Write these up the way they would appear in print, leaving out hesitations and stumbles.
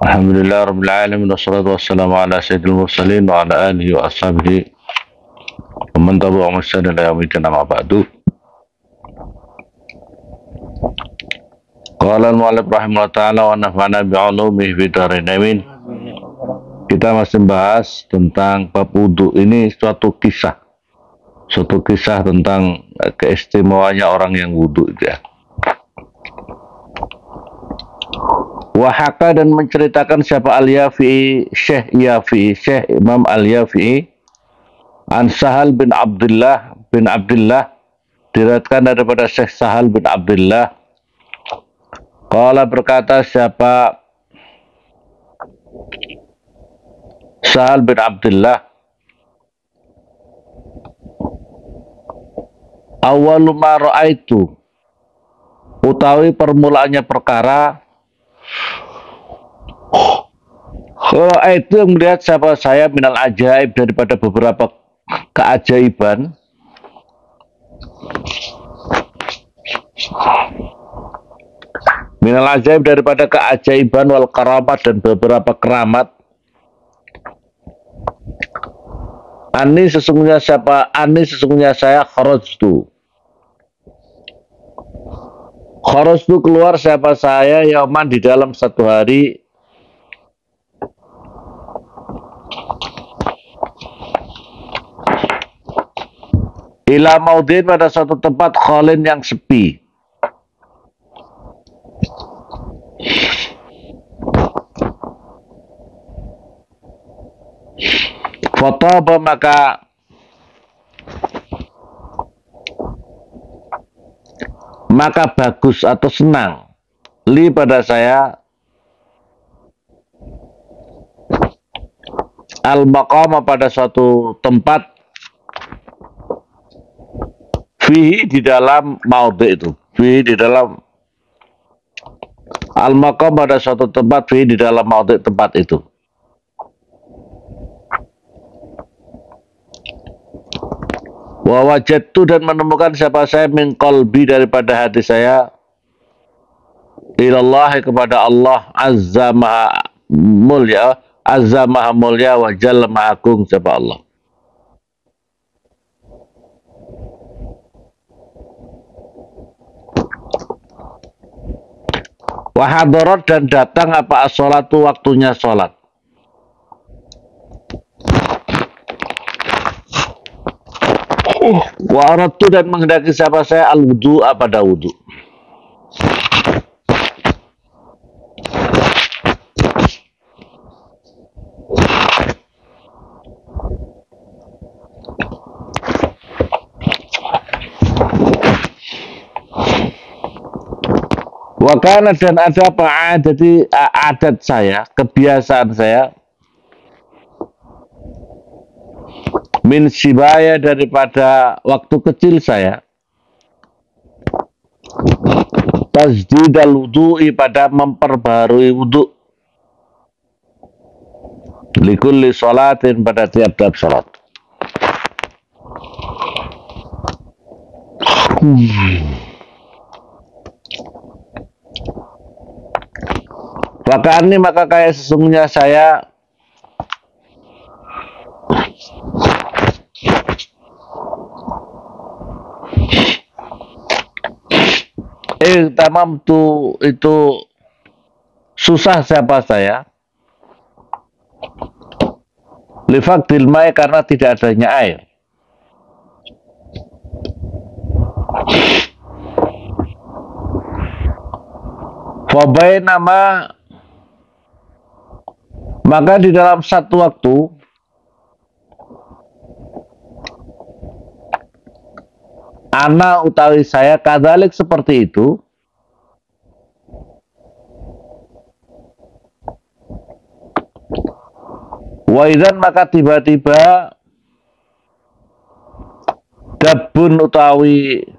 Alhamdulillah Rabbil Alamin wassalatu wassalamu ala sayyidil mursalin wa ala alihi wa ashabihi wa man tabi'ahum bi ihsan ila yaumil amma ba'du. Qala al-mu'allif rahimahullah ta'ala wa nafa'ana bi'ulumihi fid dharain amin. Kita masih membahas tentang bab wudu. Ini suatu kisah tentang keistimewaannya orang yang wudu itu ya. Wahaka dan menceritakan siapa Al-Yafi'i, Syekh Imam Al-Yafi'i, an Sahal bin Abdullah, diriwayatkan daripada Syekh Sahal bin Abdullah. Qala berkata siapa Sahal bin Abdullah, awwalu ma ra'aitu, utawi permulaannya perkara, itu yang melihat siapa saya minal ajaib, daripada beberapa keajaiban, minal ajaib daripada keajaiban, wal karamat dan beberapa keramat. Sesungguhnya saya kharajtu keluar siapa saya yauman di dalam satu hari, ila maudin pada suatu tempat, khalin yang sepi, fataba maka bagus atau senang, li pada saya, al-maqama pada suatu tempat, fihi di dalam maudhi itu, fihi di dalam al-maqam pada suatu tempat, fihi di dalam maudhi tempat itu. Wa wajadtu dan menemukan siapa saya min qalbi daripada hati saya, ilallah kepada Allah azza maha mulya wa jalla maha agung siapa Allah. Wa hadarat dan datang apa as-sholatu waktunya sholat. Wa aradtu dan menghendaki siapa saya al-wudu pada wudu. Wakana dan ada apa adat saya, kebiasaan saya, min sibaya daripada waktu kecil saya, tajdidal wudu'i pada memperbarui wudu, likulli sholatin pada tiap-tiap sholat. Wakani maka kayak sesungguhnya saya tamam tuh itu susah siapa saya, lifaqdil mai karena tidak adanya air. Fabai nama maka di dalam satu waktu, ana utawi saya kadzalik seperti itu, waidan maka tiba-tiba dabun utawi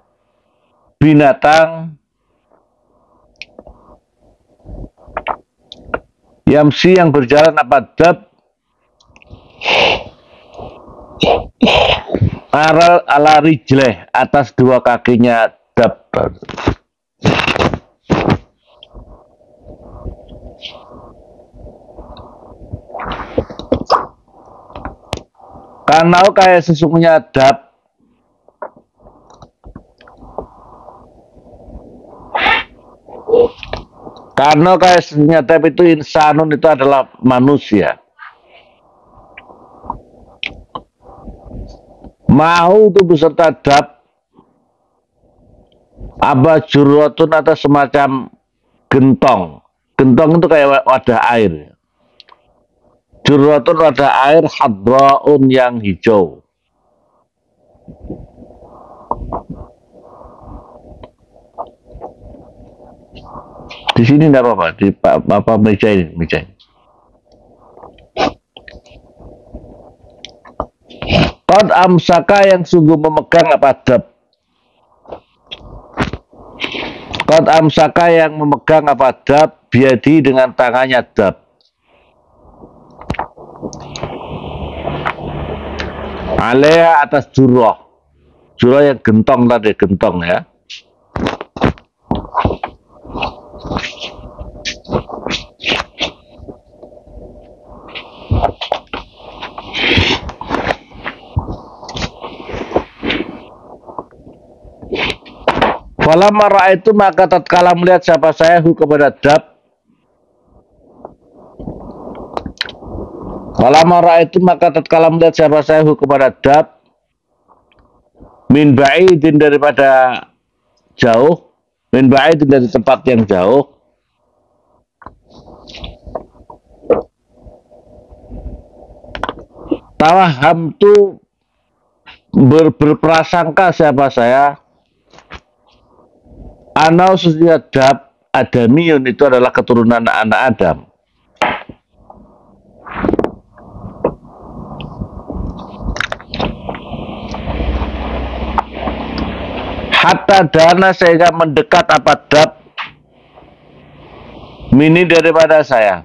binatang, yamsi yang berjalan apa dab, aral ala rijleh atas dua kakinya dab. Karena kayak sesungguhnya adab karena kayak sesungguhnya adab itu insanun itu adalah manusia. Mau itu beserta adab abajurotun atau semacam gentong. Gentong itu kayak wadah air. Jurotun wadah air hadraun yang hijau. Di sini tidak apa-apa, di apa meja ini, meja ini. Qad amsaka yang sungguh memegang apa adab. Qad amsaka yang memegang apa adab biadi dengan tangannya adab. Alea atas jurah. Jurah yang gentong tadi, gentong ya. Falamma ra'aitu maka tatkala melihat siapa saya kepada adab. Falamma ra'aitu maka tatkala melihat siapa saya kepada adab. Min ba'idin daripada jauh, min ba'idin dari tempat yang jauh. Tawahamtu berprasangka siapa saya. Anau sesungguhnya adab Adamiyun itu adalah keturunan anak Adam. Hatta dana sehingga mendekat apa adab mini daripada saya.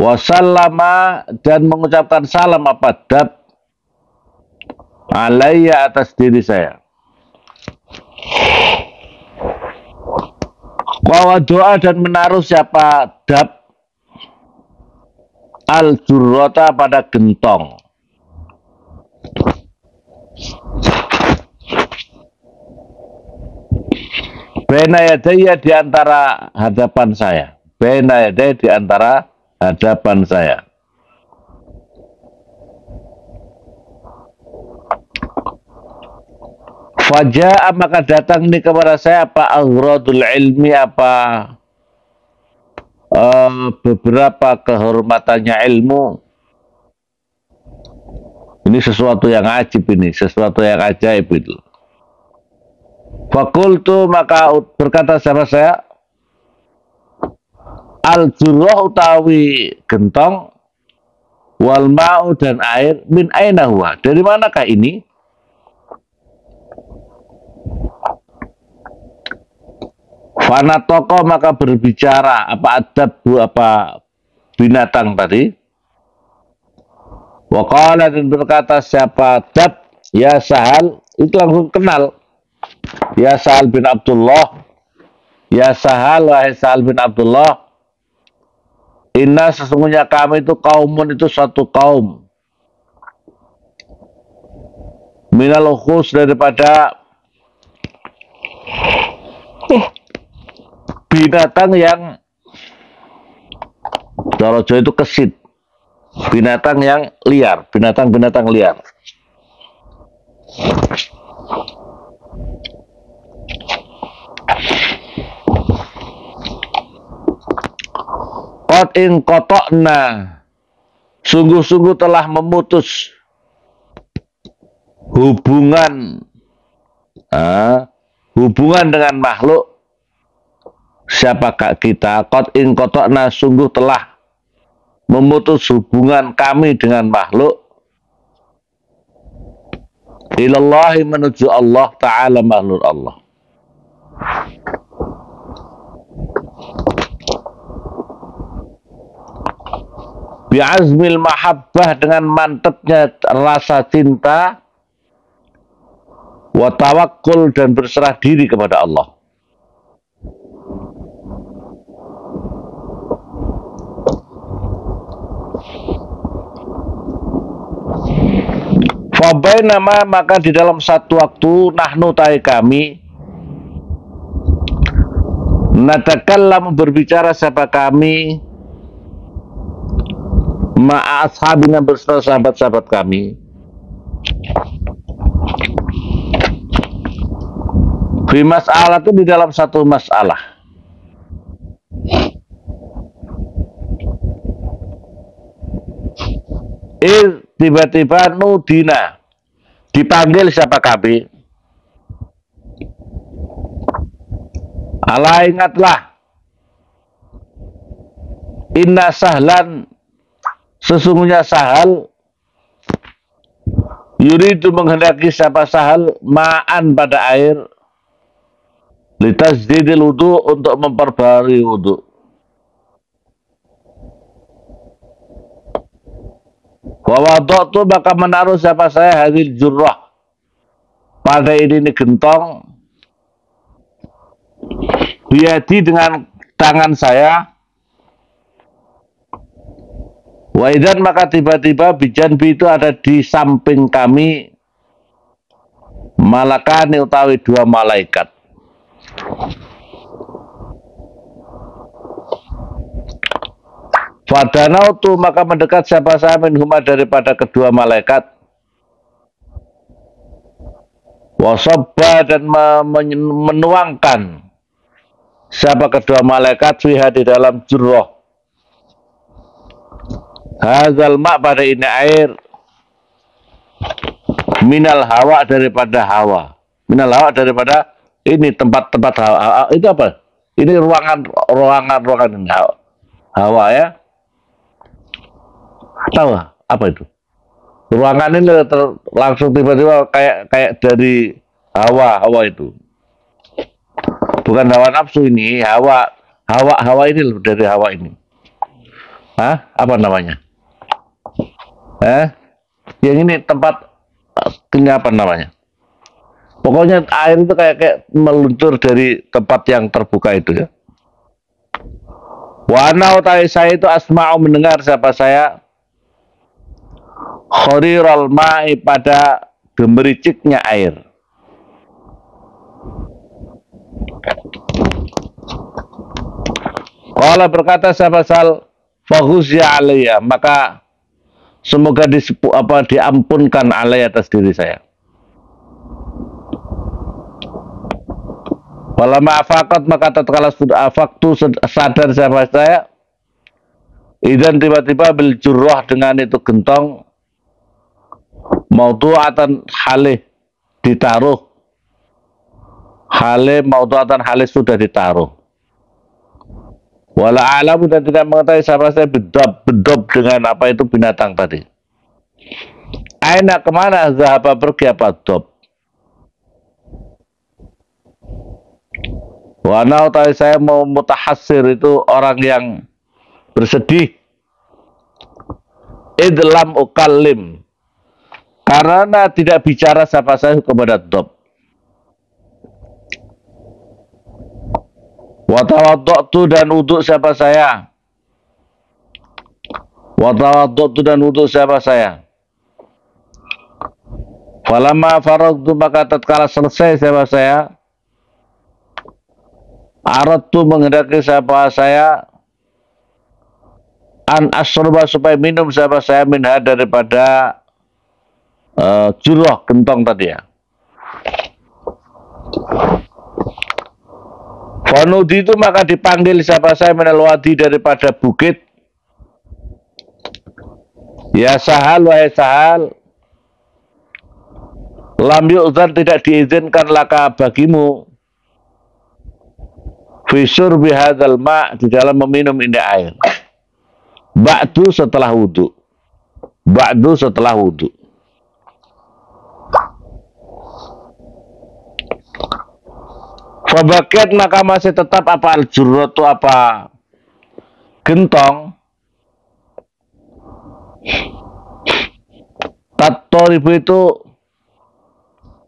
Wasallama dan mengucapkan salam apa adab alaiya atas diri saya. Wa doa dan menaruh siapa adab al-jurrota pada gentong. Bena yadaya di antara hadapan saya. Bena yadaya di antara hadapan saya. Faja'a maka datang nih kepada saya apa aghradul ilmi apa beberapa kehormatannya ilmu. Ini sesuatu yang ajib ini, sesuatu yang ajaib itu. Fakultu maka berkata sama saya al-jurrah utawi gentong wal ma'u dan air min aina huwa. Dari manakah ini? Fana toko maka berbicara apa adab apa binatang tadi. Waqala dan berkata siapa adab ya Sahal itu langsung kenal. Ya Sahal bin Abdullah. Ya Sahal wahai Sahal bin Abdullah. Inna sesungguhnya kami itu kaumun itu satu kaum. Minal ukhus daripada binatang yang kalau Jawa itu kesit, binatang yang liar, binatang-binatang liar. Qad in qata'na sungguh-sungguh telah memutus hubungan dengan makhluk. Siapakah kita? Qad in qata'na sungguh telah memutus hubungan kami dengan makhluk. Ilallahi menuju Allah Ta'ala makhluk Allah. Bi'azmil mahabbah dengan mantapnya rasa cinta. Wa tawakkul dan berserah diri kepada Allah. Nama maka di dalam satu waktu nahnu ta'i kami natakallam berbicara siapa kami ma'a ashabina bersama sahabat-sahabat kami fi mas'alah itu di dalam satu masalah. Tiba-tiba nudina dipanggil siapa kami. Ala ingatlah, inna sahlan sesungguhnya Sahal yuridu menghendaki siapa Sahal ma'an pada air litasdidil wudu untuk memperbarui wudu. Wa wada'tu maka menaruh siapa saya hadil jurrah pada ini gentong biadi dengan tangan saya. Wa idzan maka tiba-tiba bijanbi itu ada di samping kami malakani utawi dua malaikat. Fadanautu maka mendekat siapa saya minhuma daripada kedua malaikat. Wasobba dan menuangkan siapa kedua malaikat fiha di dalam jurrah. Hazal ma' pada ini air minal hawa daripada hawa. Minal hawa daripada ini tempat-tempat hawa. Itu apa? Ini ruangan ini hawa ya. Tahu apa itu? Ruangan ini langsung tiba-tiba kayak dari hawa itu. Bukan hawa nafsu ini, hawa ini dari hawa ini. Hah? Apa namanya? Yang ini tempat ini apa namanya? Pokoknya air itu kayak meluncur dari tempat yang terbuka itu ya. Wa ana utawi saya itu asma'u mendengar siapa saya khariral ma'i pada gemericiknya air. Qala berkata siapa Sal faghusya alayya maka semoga diampunkan alayya atas diri saya. Walamma afaqat maka tatkala sudah afaqtu sadar siapa saya idzan tiba-tiba bil jurrah dengan itu gentong maudu'atan halih ditaruh maudu'atan halih sudah ditaruh wala alamu dan tidak mengetahui siapa saya bedob dengan apa itu binatang tadi. Aina kemana zahaba pergi apa dob. Wana utawi saya mau mutahassir itu orang yang bersedih idlam ukallim karena tidak bicara siapa saya kepada dob. Watawaddatu dan wudhu siapa saya. Watawaddatu dan wudhu siapa saya. Falamma faragtu maka tatkala selesai siapa saya. Aradtu menghendaki siapa saya. An asruba supaya minum siapa saya minha daripada jurrah gentong tadi ya. Fanudi itu maka dipanggil siapa saya minal wadi daripada bukit. Ya Sahal wahai Sahal. Lam yu'zan tidak diizinkan laka bagimu. Fisur bihadzal ma' di dalam meminum ini air. Ba'du setelah wudu. Fabaket maka masih tetap apa al-jurratu apa gentong tatoribu itu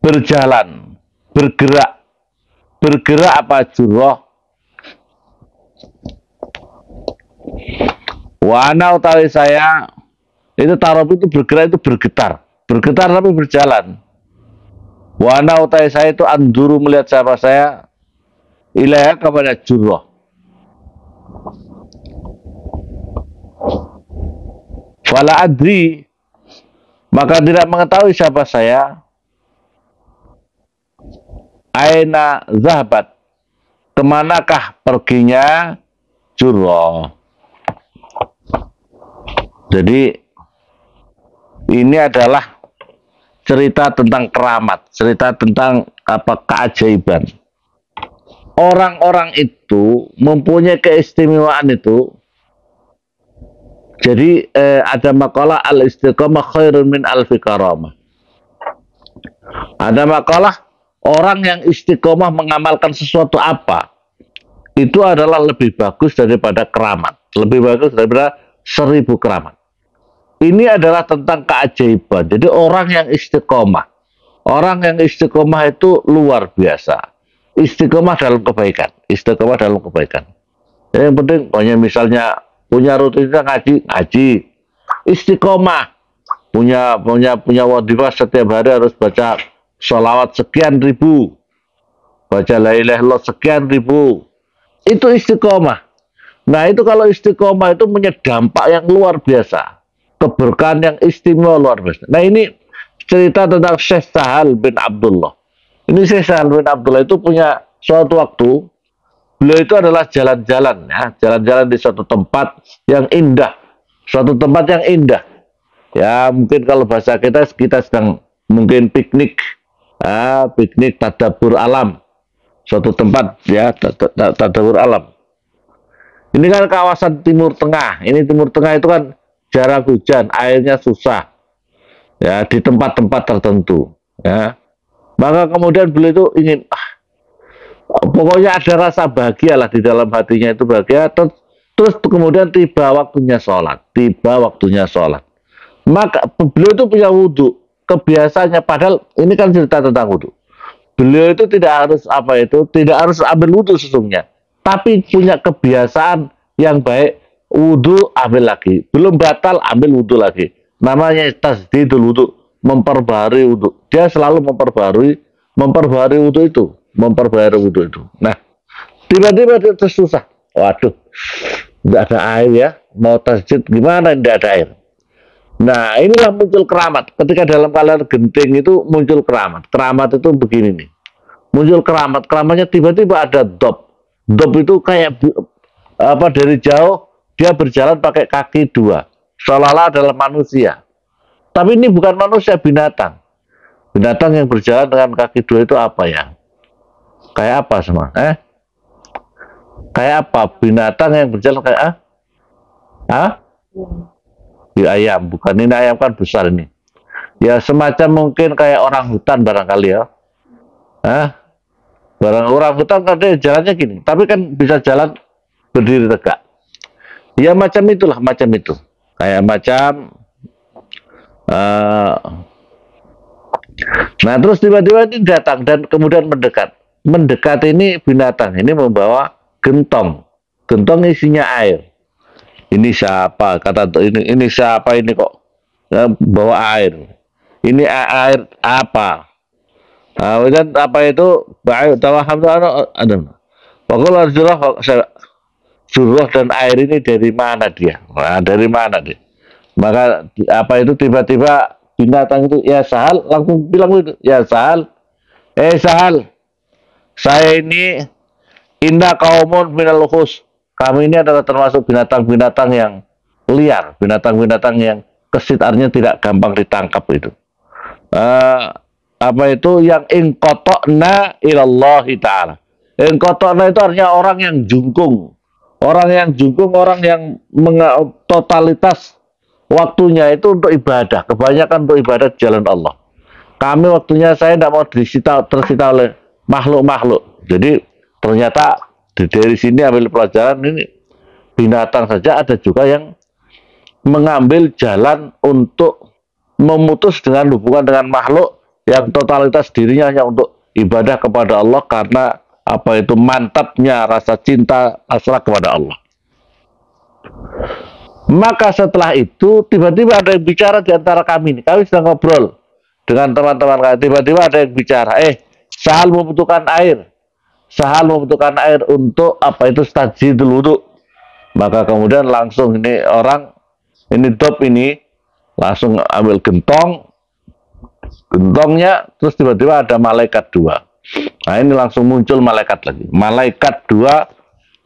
berjalan bergerak apa jurrah wana utawi saya itu tarob itu bergerak itu bergetar bergetar tapi berjalan. Wa ana utai saya itu anduru melihat siapa saya ilaiha kepada Jurrah. Fala adri, maka tidak mengetahui siapa saya. Aina zahabat, kemanakah perginya Jurrah. Jadi ini adalah cerita tentang keramat, cerita tentang apa keajaiban. Orang-orang itu mempunyai keistimewaan itu. Jadi ada makalah al-istiqamah khairun min alfi karamah. Ada makalah orang yang istiqomah mengamalkan sesuatu apa itu adalah lebih bagus daripada keramat, lebih bagus daripada 1000 keramat. Ini adalah tentang keajaiban. Jadi orang yang istiqomah itu luar biasa. Istiqomah dalam kebaikan, istiqomah dalam kebaikan. Yang penting, misalnya punya rutinitas ngaji, istiqomah. Punya wadifah setiap hari harus baca sholawat sekian ribu, baca la ilaha illallah sekian ribu. Itu istiqomah. Nah itu kalau istiqomah itu punya dampak yang luar biasa. Keberkahan yang istimewa luar biasa. Nah ini cerita tentang Syekh Sahal bin Abdullah. Ini Syekh Sahal bin Abdullah itu punya suatu waktu, beliau itu adalah jalan-jalan ya, jalan-jalan di suatu tempat yang indah, suatu tempat yang indah. Ya mungkin kalau bahasa kita sedang mungkin piknik, piknik tadabbur alam, suatu tempat ya tadabbur alam. Ini kan kawasan Timur Tengah. Ini Timur Tengah itu kan jarang hujan, airnya susah, ya di tempat-tempat tertentu, ya. Maka kemudian beliau itu ingin, pokoknya ada rasa bahagia lah di dalam hatinya itu bahagia. Terus kemudian tiba waktunya sholat, Maka beliau itu punya wudhu, kebiasaannya. Padahal ini kan cerita tentang wudhu. Beliau itu tidak harus ambil wudhu sesungguhnya, tapi punya kebiasaan yang baik. Wudhu ambil lagi, belum batal ambil wudhu lagi. Namanya tasdidul wudhu, memperbarui wudhu. Dia selalu memperbarui wudhu itu, Nah, tiba-tiba dia tersusah. Waduh, tidak ada air ya. Mau tasdid gimana? Tidak ada air. Nah, inilah muncul keramat. Ketika dalam keadaan genting itu muncul keramat. Keramat itu begini nih. Muncul keramatnya tiba-tiba ada dop. Dop itu kayak dari jauh. Dia berjalan pakai kaki 2, seolah-olah adalah manusia. Tapi ini bukan manusia, binatang. Binatang yang berjalan dengan kaki 2 itu apa ya? Kayak apa semua? Kayak apa? Binatang yang berjalan kayak Ya, ayam, bukan. Ini ayam kan besar ini. Ya semacam mungkin kayak orang hutan barangkali ya. Orang hutan kan dia jalannya gini, tapi kan bisa jalan berdiri tegak. Ya macam itulah, kayak macam nah terus tiba-tiba ini datang dan kemudian mendekat ini binatang ini membawa gentong isinya air. Ini siapa, kata ini siapa ini kok bawa air, ini air apa? Dan apa itu Jurrah dan air ini dari mana dia? Maka apa itu tiba-tiba binatang itu, ya Sahal, langsung bilang itu, ya Sahal, Sahal, saya ini indah kaumun minal luhus. Kami ini adalah termasuk binatang-binatang yang liar, binatang-binatang yang kesitarnya tidak gampang ditangkap itu. Apa itu yang ingkotokna ilallahi ta'ala. Ingkotokna itu artinya orang yang jungkung. Orang yang totalitas waktunya itu untuk ibadah. Kebanyakan untuk ibadah di jalan Allah. Kami waktunya saya tidak mau tersita oleh makhluk-makhluk. Jadi ternyata dari sini ambil pelajaran ini. Binatang saja ada juga yang mengambil jalan untuk memutus dengan hubungan dengan makhluk yang totalitas dirinya hanya untuk ibadah kepada Allah karena apa itu mantapnya rasa cinta hasrat kepada Allah. Maka setelah itu tiba-tiba ada yang bicara di antara kami ini. Kami sedang ngobrol. dengan teman-teman kalian, tiba-tiba ada yang bicara, Sahal membutuhkan air. Sahal membutuhkan air untuk apa itu tajdidul wudu. Maka kemudian langsung ini orang, ini dop ini, langsung ambil gentongnya, terus tiba-tiba ada malaikat dua. Nah ini langsung muncul malaikat lagi. Malaikat dua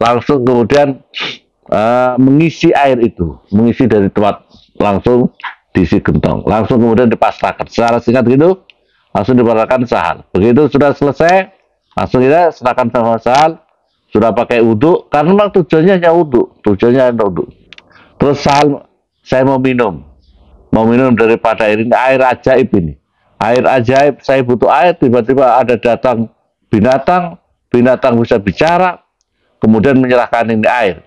langsung kemudian mengisi air itu, mengisi dari tempat, langsung diisi gentong, langsung kemudian dipasrahkan. Secara singkat gitu, langsung dipasrahkan Sahal. Begitu sudah selesai, langsung kita serahkan sama Sahal. Sudah pakai wudhu, karena memang tujuannya hanya wudhu, Terus Sahal, saya mau minum daripada air ini, air ajaib ini. Air ajaib, saya butuh air, tiba-tiba ada datang binatang bisa bicara, kemudian menyerahkan ini air.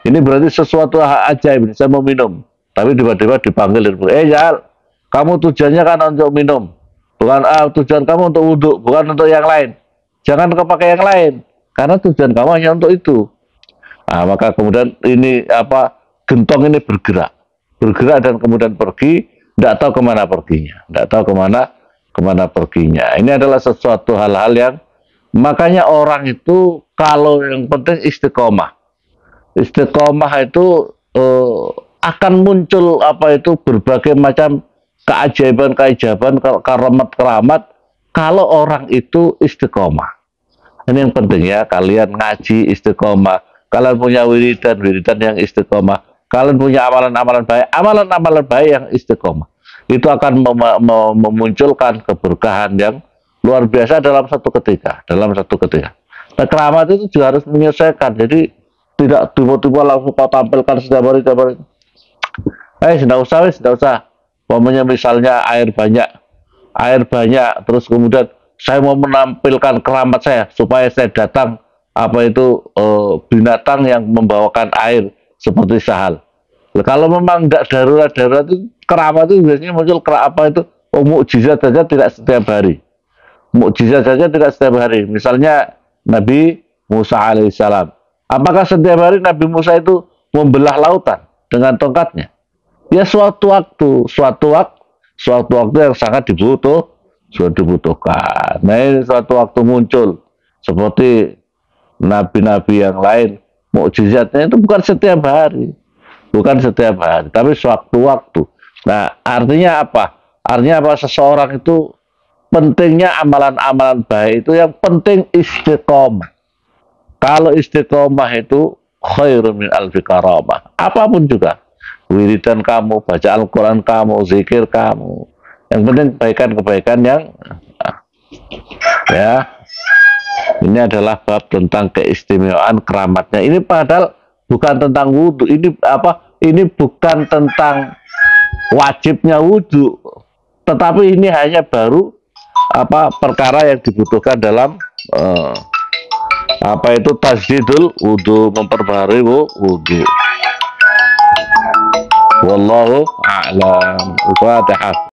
Ini berarti sesuatu ajaib ini, saya mau minum. Tapi tiba-tiba dipanggil, Sahal, kamu tujuannya kan untuk minum. Bukan tujuan kamu untuk wudhu, bukan untuk yang lain. Jangan kau pakai yang lain, karena tujuan kamu hanya untuk itu. Nah, maka kemudian ini gentong ini bergerak dan kemudian pergi, tidak tahu kemana perginya. Ini adalah sesuatu hal-hal yang makanya orang itu kalau yang penting istiqomah itu akan muncul berbagai macam keajaiban, keramat kalau orang itu istiqomah. Ini yang penting ya, kalian ngaji istiqomah, kalian punya wiridan yang istiqomah, kalian punya amalan-amalan baik yang istiqomah. Itu akan memunculkan keberkahan yang luar biasa dalam satu ketika. Nah, keramat itu juga harus menyelesaikan. Jadi tidak tiba-tiba langsung kau tampilkan setiap hari. Tidak usah. Pokoknya misalnya air banyak, terus kemudian saya mau menampilkan keramat saya supaya saya datang binatang yang membawakan air seperti Sahal. Kalau memang tidak darurat itu keramat itu biasanya muncul mukjizat saja tidak setiap hari. Misalnya Nabi Musa alaihissalam. Apakah setiap hari Nabi Musa itu membelah lautan dengan tongkatnya? Ya suatu waktu yang sangat dibutuhkan. Nah ini suatu waktu muncul seperti nabi-nabi yang lain, mukjizatnya itu bukan setiap hari, tapi sewaktu-waktu. Nah artinya apa? Seseorang itu pentingnya amalan-amalan baik itu yang penting istiqomah. Kalau istiqomah itu khairun min alfi karamah. Apapun juga, wiridan kamu, baca Al-Quran kamu, zikir kamu, yang penting kebaikan-kebaikan yang ya. Ini adalah bab tentang keistimewaan keramatnya. Ini padahal bukan tentang wudhu. Ini bukan tentang wajibnya wudhu, tetapi ini hanya baru perkara yang dibutuhkan dalam tajdidul wudhu, memperbaharui wudhu. Wallahu a'lam. Al-Fatihah.